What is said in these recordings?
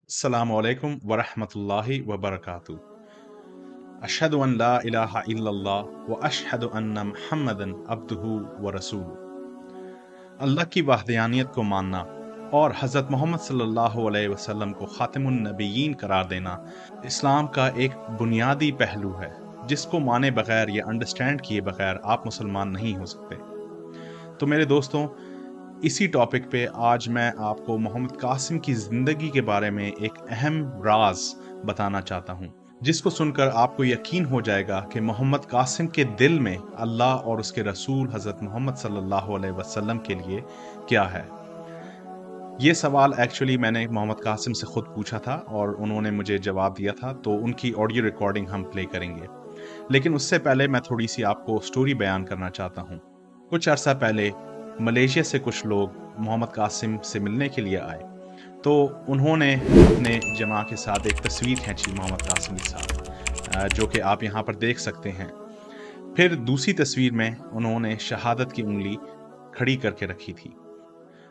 अस्सलामु अलैकुम वरहमतुल्लाहि वबरकातुहू। अशहदु अन ला इलाहा इल्लल्लाह व अशहदु अन्ना मुहम्मदन अब्दुहु व रसूलुहू। अल्लाह की वहदानियत को मानना और हज़रत मोहम्मद सल्लल्लाहु अलैहि वसल्लम को ख़ातिमुन नबिय्यीन करार देना इस्लाम का एक बुनियादी पहलू है, जिसको माने बगैर या अंडरस्टैंड किए बगैर आप मुसलमान नहीं हो सकते। तो मेरे दोस्तों, इसी टॉपिक पे आज मैं आपको मोहम्मद कासिम की ज़िंदगी के बारे में एक अहम राज बताना चाहता हूँ, जिसको सुनकर आपको यकीन हो जाएगा कि मोहम्मद कासिम के दिल में अल्लाह और उसके रसूल हज़रत मोहम्मद सल्लल्लाहु अलैहि वसल्लम के लिए क्या है। ये सवाल एक्चुअली मैंने मोहम्मद कासिम से ख़ुद पूछा था और उन्होंने मुझे जवाब दिया था, तो उनकी ऑडियो रिकॉर्डिंग हम प्ले करेंगे। लेकिन उससे पहले मैं थोड़ी सी आपको स्टोरी बयान करना चाहता हूँ। कुछ अरसा पहले मलेशिया से कुछ लोग मोहम्मद कासिम से मिलने के लिए आए, तो उन्होंने अपने जमा के साथ एक तस्वीर खींची मोहम्मद कासिम के साथ, जो कि आप यहाँ पर देख सकते हैं। फिर दूसरी तस्वीर में उन्होंने शहादत की उंगली खड़ी करके रखी थी।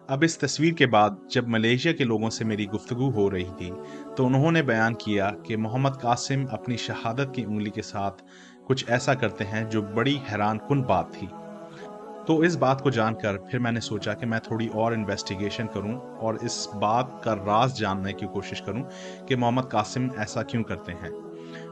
अब इस तस्वीर के बाद जब मलेशिया के लोगों से मेरी गुफ्तगू हो रही थी, तो उन्होंने बयान किया कि मोहम्मद कासिम अपनी शहादत की उंगली के साथ कुछ ऐसा करते हैं जो बड़ी हैरानकुन बात थी। तो इस बात को जानकर फिर मैंने सोचा कि मैं थोड़ी और इन्वेस्टिगेशन करूं और इस बात का राज जानने की कोशिश करूं कि मोहम्मद कासिम ऐसा क्यों करते हैं।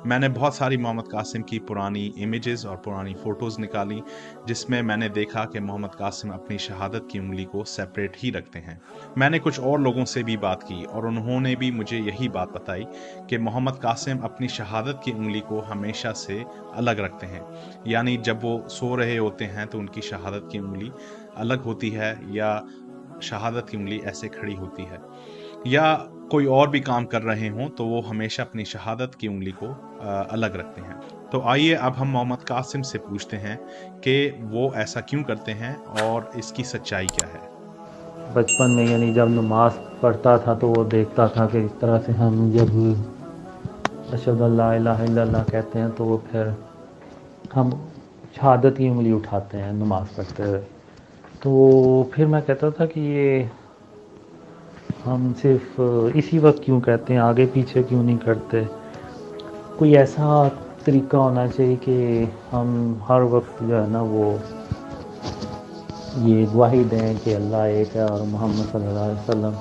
मैंने बहुत सारी मोहम्मद कासिम की पुरानी इमेजेस और पुरानी फ़ोटोज़ निकाली, जिसमें मैंने देखा कि मोहम्मद कासिम अपनी शहादत की उंगली को सेपरेट ही रखते हैं। मैंने कुछ और लोगों से भी बात की और उन्होंने भी मुझे यही बात बताई कि मोहम्मद कासिम अपनी शहादत की उंगली को हमेशा से अलग रखते हैं। यानी जब वो सो रहे होते हैं तो उनकी शहादत की उंगली अलग होती है, या शहादत की उंगली ऐसे खड़ी होती है, या कोई और भी काम कर रहे हों तो वो हमेशा अपनी शहादत की उंगली को अलग रखते हैं। तो आइए अब हम मोहम्मद कासिम से पूछते हैं कि वो ऐसा क्यों करते हैं और इसकी सच्चाई क्या है। बचपन में यानी जब नमाज पढ़ता था तो वो देखता था कि इस तरह से हम जब अशहदु अल्ला इलाहा इल्लल्लाह कहते हैं तो वो फिर हम शहादत की उंगली उठाते हैं नमाज पढ़ते हुए। तो फिर मैं कहता था कि ये हम सिर्फ इसी वक्त क्यों कहते हैं, आगे पीछे क्यों नहीं करते। कोई ऐसा तरीका होना चाहिए कि हम हर वक्त जो है ना वो ये गवाही दें कि अल्लाह एक है और मोहम्मद सल्लल्लाहु अलैहि वसल्लम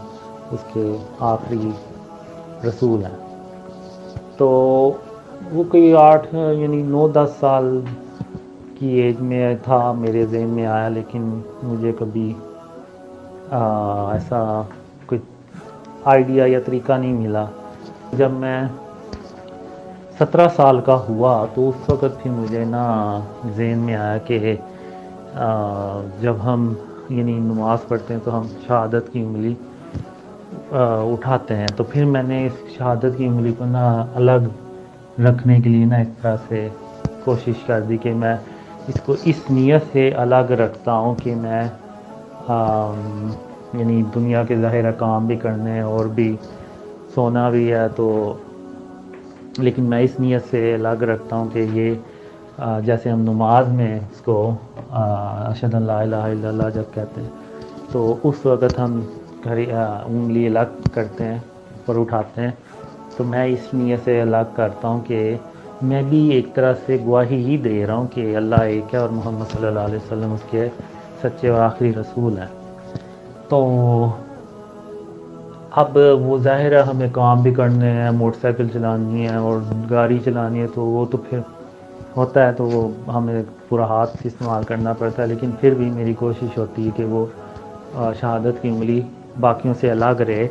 उसके आखिरी रसूल हैं। तो वो कोई 8 यानी 9-10 साल की एज में था, मेरे ज़हन में आया, लेकिन मुझे कभी ऐसा कोई आइडिया या तरीका नहीं मिला। जब मैं 17 साल का हुआ तो उस वक़्त फिर मुझे ना ज़हन में आया कि जब हम यानी नमाज़ पढ़ते हैं तो हम शहादत की उंगली उठाते हैं। तो फिर मैंने इस शहादत की उंगली को ना अलग रखने के लिए ना इस तरह से कोशिश कर दी कि मैं इसको इस नीयत से अलग रखता हूँ कि मैं यानी दुनिया के ज़ाहिर काम भी करने हैं और भी सोना भी है, तो लेकिन मैं इस नीयत से अलग रखता हूँ कि ये जैसे हम नमाज में इसको अशहदु अल्ला इलाहा इल्लल्लाह जब कहते हैं तो उस वक़्त हम उंगली अलग करते हैं, ऊपर उठाते हैं। तो मैं इस नीयत से अलग करता हूँ कि मैं भी एक तरह से गवाही ही दे रहा हूँ कि अल्लाह एक है और मोहम्मद सल्लल्लाहु अलैहि वसल्लम उसके सच्चे और आखिरी रसूल हैं। तो अब वो ज़ाहिर है हमें काम भी करने हैं, मोटरसाइकिल चलानी है और गाड़ी चलानी है, तो वो तो फिर होता है, तो वो हमें पूरा हाथ इस्तेमाल करना पड़ता है। लेकिन फिर भी मेरी कोशिश होती है कि वो शहादत की उंगली बाकियों से अलग रहे,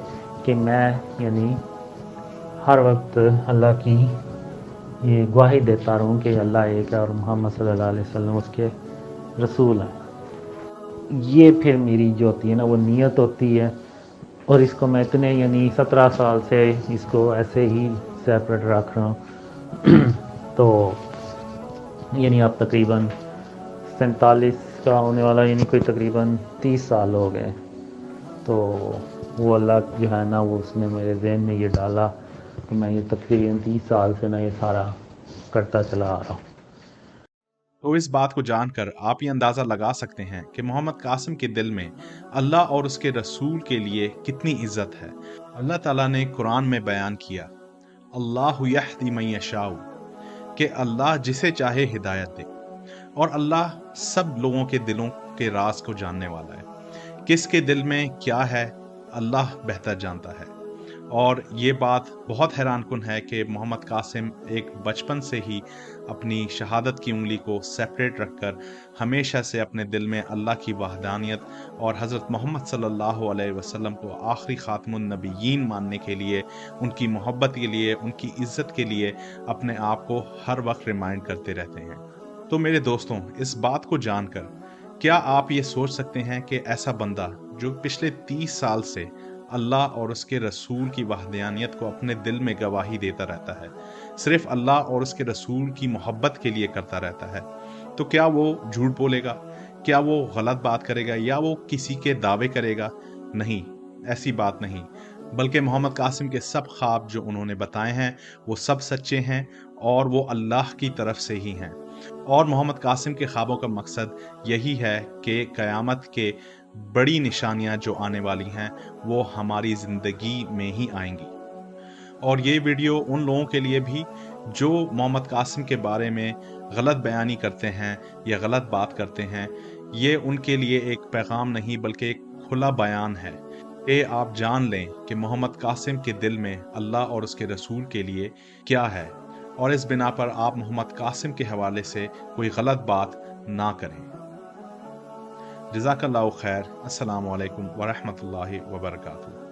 कि मैं यानी हर वक्त अल्लाह की ये गवाही देता रहूं कि अल्लाह एक है और मोहम्मद सल्लल्लाहु अलैहि वसल्लम उसके रसूल हैं। ये फिर मेरी जो होती है ना वो नीयत होती है, और इसको मैं इतने यानी 17 साल से इसको ऐसे ही सेपरेट रख रहा हूँ। तो यानी अब तकरीबन 47 का होने वाला, यानी कोई तकरीबन 30 साल हो गए। तो वो अल्लाह जो है ना वो उसने मेरे ज़हन में ये डाला, तो मैं ये तकरीबन 30 साल से ना ये सारा करता चला आ रहा हूँ। तो इस बात को जानकर आप ये अंदाज़ा लगा सकते हैं कि मोहम्मद कासिम के दिल में अल्लाह और उसके रसूल के लिए कितनी इज्जत है। अल्लाह ताला ने कुरान में बयान किया, अल्लाहु यहदी मन यशाउ, कि अल्लाह जिसे चाहे हिदायत दे, और अल्लाह सब लोगों के दिलों के राज को जानने वाला है। किसके दिल में क्या है अल्लाह बेहतर जानता है। और ये बात बहुत हैरानकुन है कि मोहम्मद कासिम एक बचपन से ही अपनी शहादत की उंगली को सेपरेट रखकर हमेशा से अपने दिल में अल्लाह की वहदानियत और हज़रत मोहम्मद सल्लल्लाहु अलैहि वसल्लम को आखिरी ख़ातमुन नबिय्यीन मानने के लिए, उनकी मोहब्बत के लिए, उनकी इज़्ज़त के लिए अपने आप को हर वक्त रिमाइंड करते रहते हैं। तो मेरे दोस्तों, इस बात को जानकर क्या आप ये सोच सकते हैं कि ऐसा बंदा जो पिछले 30 साल से अल्लाह और उसके रसूल की वहदानियत को अपने दिल में गवाही देता रहता है, सिर्फ अल्लाह और उसके रसूल की मोहब्बत के लिए करता रहता है, तो क्या वो झूठ बोलेगा? क्या वो गलत बात करेगा या वो किसी के दावे करेगा? नहीं, ऐसी बात नहीं। बल्कि मोहम्मद कासिम के सब ख्वाब जो उन्होंने बताए हैं वो सब सच्चे हैं और वो अल्लाह की तरफ से ही हैं। और मोहम्मद कासिम के ख्वाबों का मकसद यही है कि क़यामत के बड़ी निशानियां जो आने वाली हैं वो हमारी ज़िंदगी में ही आएंगी। और ये वीडियो उन लोगों के लिए भी जो मोहम्मद कासिम के बारे में गलत बयानी करते हैं या गलत बात करते हैं, ये उनके लिए एक पैगाम नहीं बल्कि एक खुला बयान है कि आप जान लें कि मोहम्मद कासिम के दिल में अल्लाह और उसके रसूल के लिए क्या है, और इस बिना पर आप मोहम्मद कासिम के हवाले से कोई गलत बात ना करें। जज़ाकल्लाहु खैर। अस्सलामु अलैकुम व रहमतुल्लाहि व बरकातुहू।